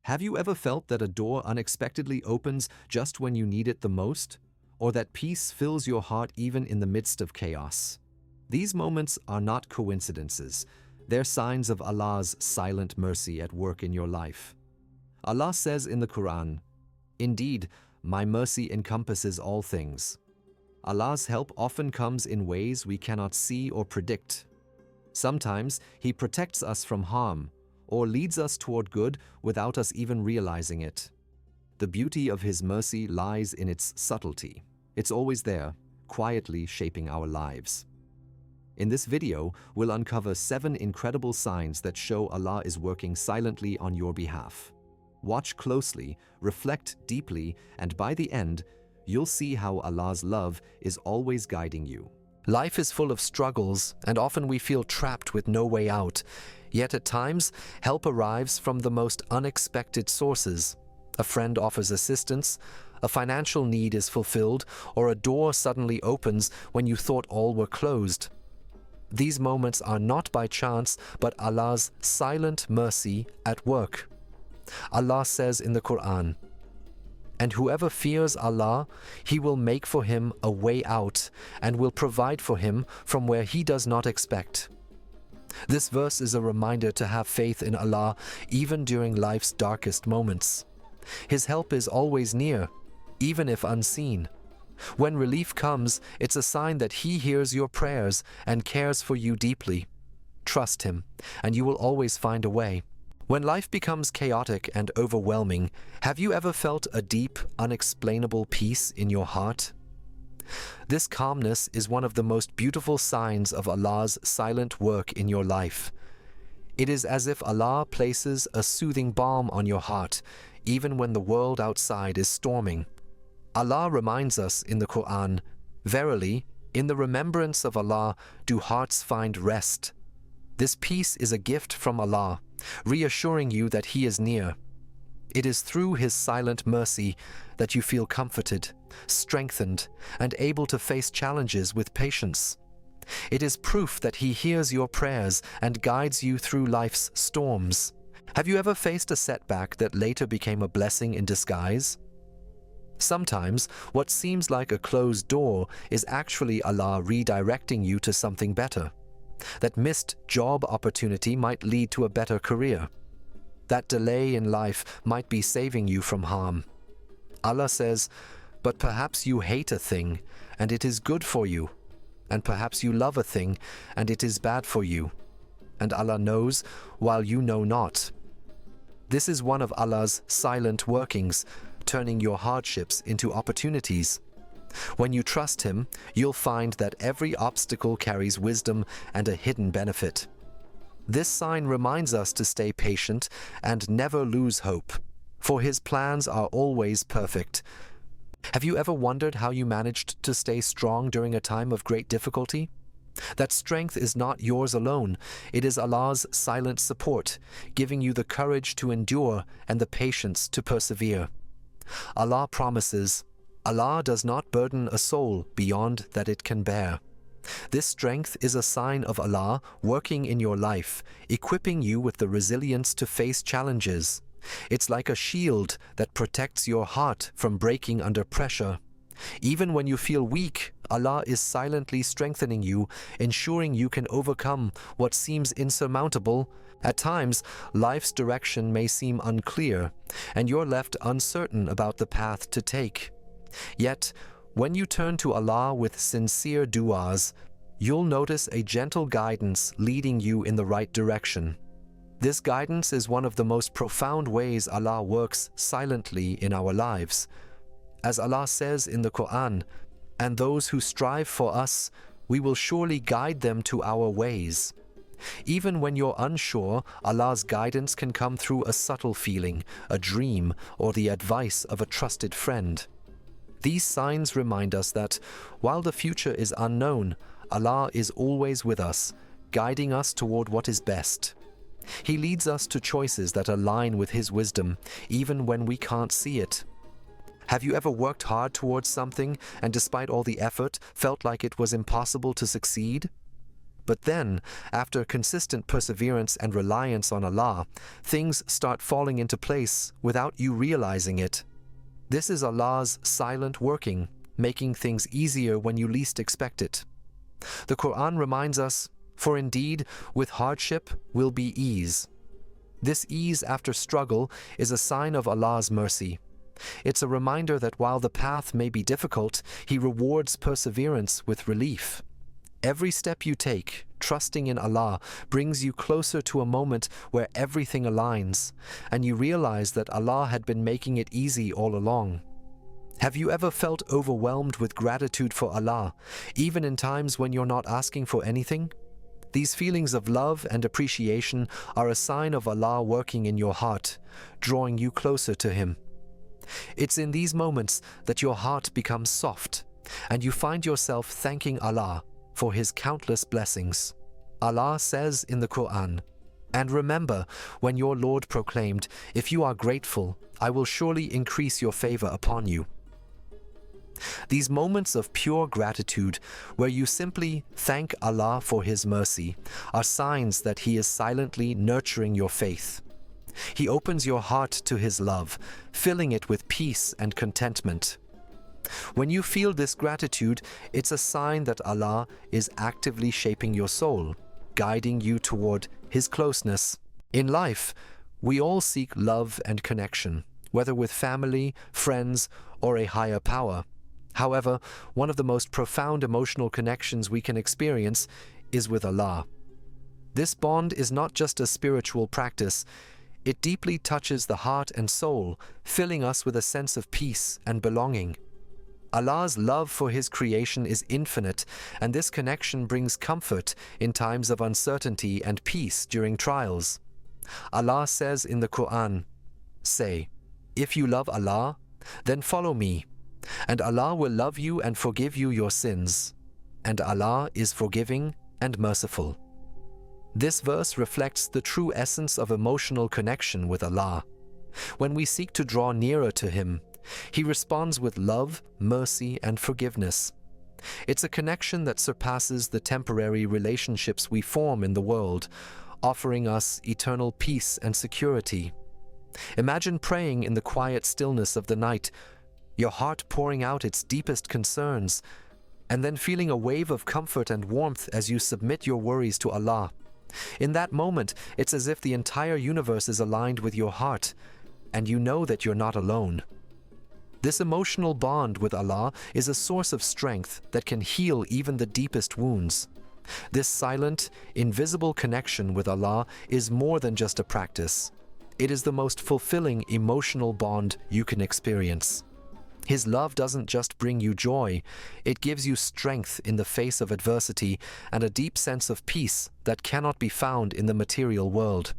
Have you ever felt that a door unexpectedly opens just when you need it the most? Or that peace fills your heart even in the midst of chaos? These moments are not coincidences. They're signs of Allah's silent mercy at work in your life. Allah says in the Quran, "Indeed, my mercy encompasses all things." Allah's help often comes in ways we cannot see or predict. Sometimes He protects us from harm or leads us toward good without us even realizing it. The beauty of His mercy lies in its subtlety. It's always there, quietly shaping our lives. In this video, we'll uncover 7 incredible signs that show Allah is working silently on your behalf. Watch closely, reflect deeply, and by the end, you'll see how Allah's love is always guiding you. Life is full of struggles, and often we feel trapped with no way out. Yet at times, help arrives from the most unexpected sources. A friend offers assistance, a financial need is fulfilled, or a door suddenly opens when you thought all were closed. These moments are not by chance, but Allah's silent mercy at work. Allah says in the Quran, "And whoever fears Allah, He will make for him a way out and will provide for him from where he does not expect." This verse is a reminder to have faith in Allah even during life's darkest moments. His help is always near, even if unseen. When relief comes, it's a sign that He hears your prayers and cares for you deeply. Trust Him, and you will always find a way. When life becomes chaotic and overwhelming, have you ever felt a deep, unexplainable peace in your heart? This calmness is one of the most beautiful signs of Allah's silent work in your life. It is as if Allah places a soothing balm on your heart, even when the world outside is storming. Allah reminds us in the Quran, "Verily, in the remembrance of Allah do hearts find rest." This peace is a gift from Allah, reassuring you that He is near. It is through His silent mercy that you feel comforted, strengthened, and able to face challenges with patience. It is proof that He hears your prayers and guides you through life's storms. Have you ever faced a setback that later became a blessing in disguise? Sometimes, what seems like a closed door is actually Allah redirecting you to something better. That missed job opportunity might lead to a better career. That delay in life might be saving you from harm. Allah says, "But perhaps you hate a thing, and it is good for you. And perhaps you love a thing, and it is bad for you. And Allah knows, while you know not." This is one of Allah's silent workings, turning your hardships into opportunities. When you trust Him, you'll find that every obstacle carries wisdom and a hidden benefit. This sign reminds us to stay patient and never lose hope, for His plans are always perfect. Have you ever wondered how you managed to stay strong during a time of great difficulty? That strength is not yours alone. It is Allah's silent support, giving you the courage to endure and the patience to persevere. Allah promises, "Allah does not burden a soul beyond that it can bear." This strength is a sign of Allah working in your life, equipping you with the resilience to face challenges. It's like a shield that protects your heart from breaking under pressure. Even when you feel weak, Allah is silently strengthening you, ensuring you can overcome what seems insurmountable. At times, life's direction may seem unclear, and you're left uncertain about the path to take. Yet, when you turn to Allah with sincere du'as, you'll notice a gentle guidance leading you in the right direction. This guidance is one of the most profound ways Allah works silently in our lives. As Allah says in the Quran, "And those who strive for us, we will surely guide them to our ways." Even when you're unsure, Allah's guidance can come through a subtle feeling, a dream, or the advice of a trusted friend. These signs remind us that, while the future is unknown, Allah is always with us, guiding us toward what is best. He leads us to choices that align with His wisdom, even when we can't see it. Have you ever worked hard towards something and despite all the effort, felt like it was impossible to succeed? But then, after consistent perseverance and reliance on Allah, things start falling into place without you realizing it. This is Allah's silent working, making things easier when you least expect it. The Quran reminds us, "For indeed, with hardship will be ease." This ease after struggle is a sign of Allah's mercy. It's a reminder that while the path may be difficult, He rewards perseverance with relief. Every step you take, trusting in Allah, brings you closer to a moment where everything aligns, and you realize that Allah had been making it easy all along. Have you ever felt overwhelmed with gratitude for Allah, even in times when you're not asking for anything? These feelings of love and appreciation are a sign of Allah working in your heart, drawing you closer to Him. It's in these moments that your heart becomes soft, and you find yourself thanking Allah for His countless blessings. Allah says in the Quran, "And remember when your Lord proclaimed, 'If you are grateful, I will surely increase your favor upon you.'" These moments of pure gratitude, where you simply thank Allah for His mercy, are signs that He is silently nurturing your faith. He opens your heart to His love, filling it with peace and contentment. When you feel this gratitude, it's a sign that Allah is actively shaping your soul, guiding you toward His closeness. In life, we all seek love and connection, whether with family, friends, or a higher power. However, one of the most profound emotional connections we can experience is with Allah. This bond is not just a spiritual practice. It deeply touches the heart and soul, filling us with a sense of peace and belonging. Allah's love for His creation is infinite, and this connection brings comfort in times of uncertainty and peace during trials. Allah says in the Quran, "Say, if you love Allah, then follow me, and Allah will love you and forgive you your sins, and Allah is forgiving and merciful." This verse reflects the true essence of emotional connection with Allah. When we seek to draw nearer to Him, He responds with love, mercy, and forgiveness. It's a connection that surpasses the temporary relationships we form in the world, offering us eternal peace and security. Imagine praying in the quiet stillness of the night, your heart pouring out its deepest concerns, and then feeling a wave of comfort and warmth as you submit your worries to Allah. In that moment, it's as if the entire universe is aligned with your heart, and you know that you're not alone. This emotional bond with Allah is a source of strength that can heal even the deepest wounds. This silent, invisible connection with Allah is more than just a practice. It is the most fulfilling emotional bond you can experience. His love doesn't just bring you joy, it gives you strength in the face of adversity and a deep sense of peace that cannot be found in the material world.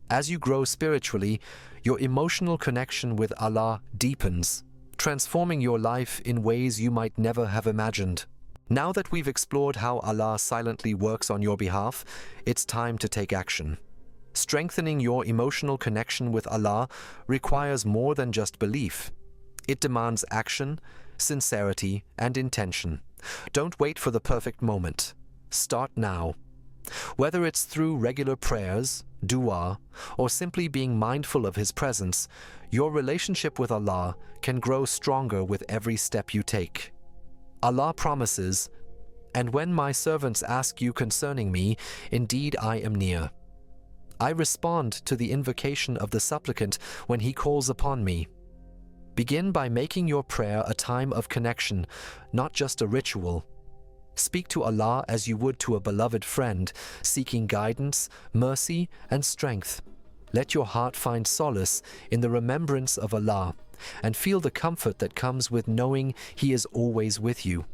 As you grow spiritually, your emotional connection with Allah deepens, transforming your life in ways you might never have imagined. Now that we've explored how Allah silently works on your behalf, it's time to take action. Strengthening your emotional connection with Allah requires more than just belief. It demands action, sincerity, and intention. Don't wait for the perfect moment. Start now. Whether it's through regular prayers, dua, or simply being mindful of His presence, your relationship with Allah can grow stronger with every step you take. Allah promises, "And when my servants ask you concerning me, indeed I am near. I respond to the invocation of the supplicant when he calls upon me." Begin by making your prayer a time of connection, not just a ritual. Speak to Allah as you would to a beloved friend, seeking guidance, mercy, and strength. Let your heart find solace in the remembrance of Allah, and feel the comfort that comes with knowing He is always with you.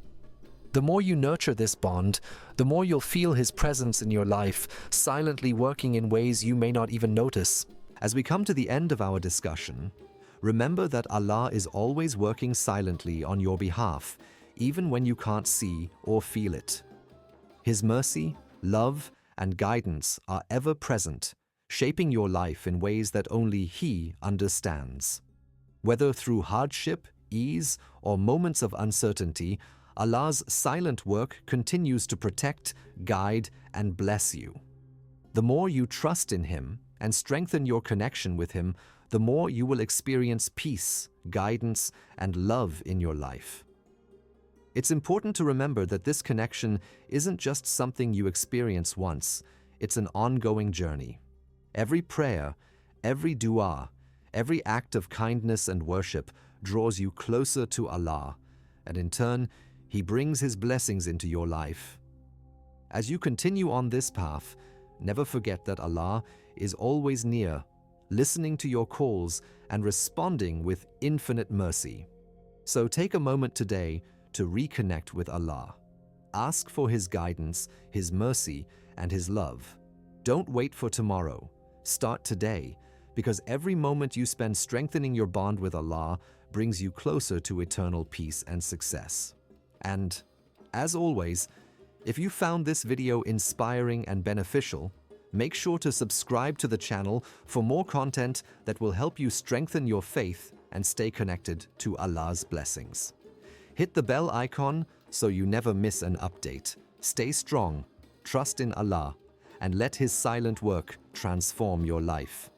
The more you nurture this bond, the more you'll feel His presence in your life, silently working in ways you may not even notice. As we come to the end of our discussion, remember that Allah is always working silently on your behalf, even when you can't see or feel it. His mercy, love, and guidance are ever present, shaping your life in ways that only He understands. Whether through hardship, ease, or moments of uncertainty, Allah's silent work continues to protect, guide, and bless you. The more you trust in Him and strengthen your connection with Him, the more you will experience peace, guidance, and love in your life. It's important to remember that this connection isn't just something you experience once, it's an ongoing journey. Every prayer, every dua, every act of kindness and worship draws you closer to Allah, and in turn, He brings His blessings into your life. As you continue on this path, never forget that Allah is always near, listening to your calls and responding with infinite mercy. So take a moment today to reconnect with Allah. Ask for His guidance, His mercy, and His love. Don't wait for tomorrow. Start today, because every moment you spend strengthening your bond with Allah brings you closer to eternal peace and success. And, as always, if you found this video inspiring and beneficial, make sure to subscribe to the channel for more content that will help you strengthen your faith and stay connected to Allah's blessings. Hit the bell icon so you never miss an update. Stay strong, trust in Allah, and let His silent work transform your life.